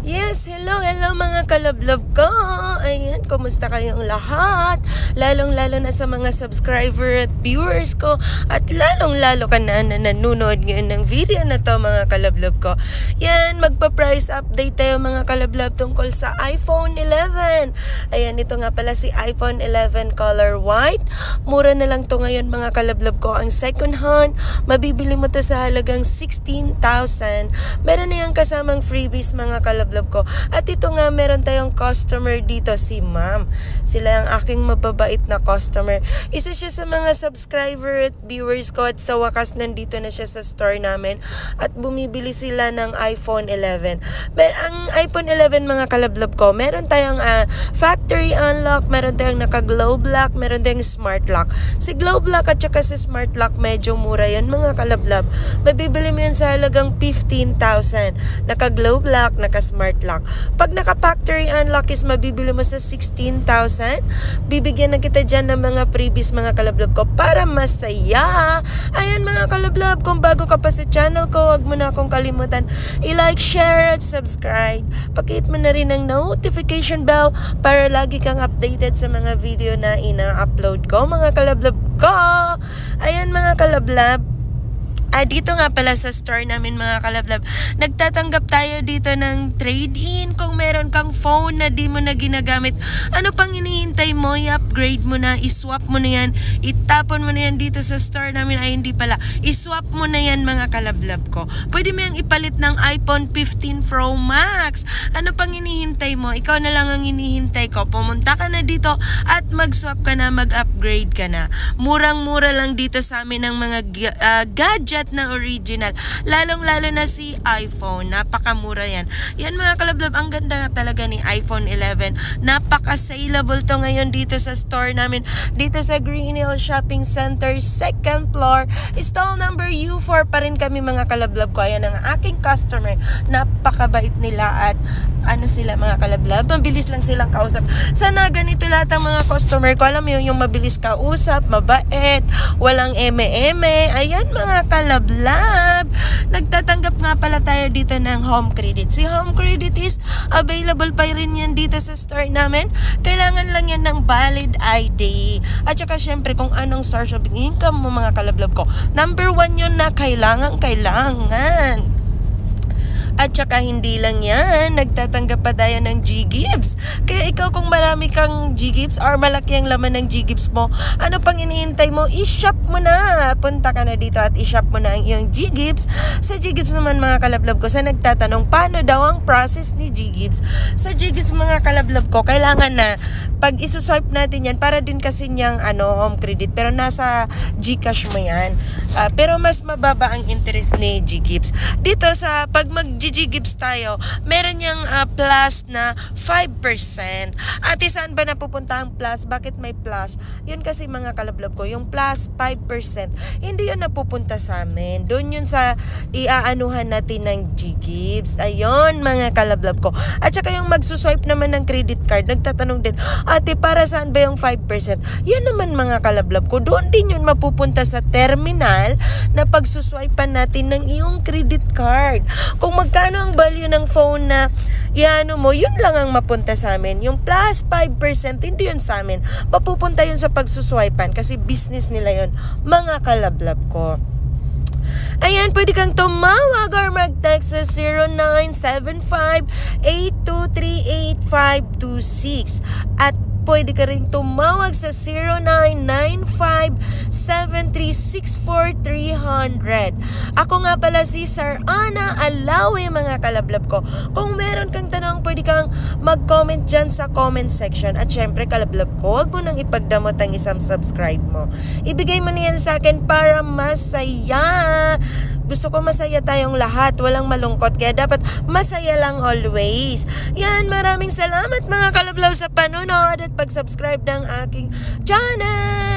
Yes, hello mga kalablab ko. Ayan, kumusta kayong lahat? Lalong-lalo na sa mga subscriber at viewers ko. At lalong-lalo ka na nanonood ngayon ng video na to mga kalablab ko. Yan, magpa-price update tayo mga kalablab tungkol sa iPhone 11. Ayan, ito nga pala si iPhone 11 color white. Mura na lang to ngayon mga kalablab ko. Ang second hand, mabibili mo to sa halagang 16,000. Meron na yung kasamang freebies mga kalablab ko. At ito nga, meron tayong customer dito, si Ma'am. Sila ang aking mababait na customer. Isa siya sa mga subscriber at viewers ko at sa wakas nandito na siya sa store namin at bumibili sila ng iPhone 11. Ang iPhone 11 mga kalablab ko, meron tayong factory unlock, meron tayong naka-glow lock, meron tayong smart lock. Si glow lock at saka si smart lock medyo mura yan mga kalablab. Mabibili mo yan sa halagang 15,000. Naka-glow lock, naka-smart lock. Pag naka-factory unlock is mabibili mo sa 16,000. Bibigyan na kita dyan ng mga freebies mga kalablab ko para masaya. Ayan mga kalablab, kung bago ka pa sa channel ko, huwag mo na akong kalimutan i-like, share at subscribe. Pakihit mo na rin ang notification bell para lagi kang updated sa mga video na ina-upload ko mga kalablab ko. Ayan mga kalablab, dito nga pala sa store namin mga kalablab, nagtatanggap tayo dito ng trade-in. Kung meron kang phone na di mo na ginagamit, ano pang hinihintay mo? I-upgrade mo na, iswap mo na yan, itapon mo na yan dito sa store namin. Ay hindi pala, iswap mo na yan mga kalablab ko. Pwede mo yung ipalit ng iPhone 15 Pro Max. Ano pang hinihintay mo? Ikaw na lang ang hinihintay ko. Pumunta ka na dito at mag-swap ka na, mag-upgrade ka na. Murang-mura lang dito sa amin ng mga gadget na original, lalong-lalo na si iPhone. Napakamura yan. Yan mga kalablab, ang ganda na talaga ni iPhone 11. Napaka-saleable to ngayon dito sa store namin, dito sa Green Hill Shopping Center, 2nd floor, stall number U4 pa rin kami mga kalablab ko. Ayan ang aking customer. Napakabait nila at ano sila mga kalablab, mabilis lang silang kausap. Sana ganito lahat ang mga customer ko. Alam mo yung mabilis kausap, mabait, walang eme-eme. Ayan mga kalablab, nagtatanggap nga pala tayo dito ng home credit. Si home credit is available pa rin yan dito sa store namin. Kailangan lang yan ng valid ID. At saka syempre kung anong source of income mo mga kalablab ko. Number 1 yun na kailangan. At saka hindi lang yan, nagtatanggap pa tayo ng G-Gibbs. Kaya ikaw kung marami kang G-Gibbs or malaki ang laman ng G-Gibbs mo, ano pang inihintay mo? I-shop mo na. Punta ka na dito at i-shop mo na ang iyong G-Gibbs. Sa G-Gibbs naman mga kalablab ko, sa nagtatanong paano daw ang process ni G-Gibbs. Sa G-Gibbs mga kalablab ko, kailangan na pag isuswipe natin yan, para din kasi niyang home credit, pero nasa Gcash mo yan. Pero mas mababa ang interest ni G-Gibbs. Dito sa pag mag-G-Gibbs tayo, meron niyang plus na 5%. Ate, saan ba napupunta ang plus? Bakit may plus? Yun kasi mga kalablab ko, yung plus 5%, hindi yun napupunta sa amin. Doon yun sa iaanuhan natin ng G-Gibbs. Ayun mga kalablab ko. At saka yung magsuswipe naman ng credit card, nagtatanong din, ate, para saan ba yung 5%? Yan naman mga kalablab ko, doon din yun mapupunta sa terminal na pagsuswipean natin ng iyong credit card. Kung magkano ang value ng phone na iano mo, yun lang ang mapunta sa amin. Yung plus 5%, hindi yun sa amin. Mapupunta yun sa pagsuswipean kasi business nila yun, mga kalablab ko. Ayan, pwede kang tumawag or mag-text sa 0975-823-8526 at pwede ka rin tumawag sa 0995-7364300. Ako nga pala si Sir Ana Alawi mga kalablab ko. Kung meron kang tanong, pwede kang mag-comment dyan sa comment section. At syempre kalablab ko, huwag mo nang ipagdamot ang isang subscribe mo. Ibigay mo na yan sa akin para masaya. Gusto ko masaya tayong lahat, walang malungkot, kaya dapat masaya lang always. Yan, maraming salamat mga kalablab sa panonood at pag-subscribe ng aking channel.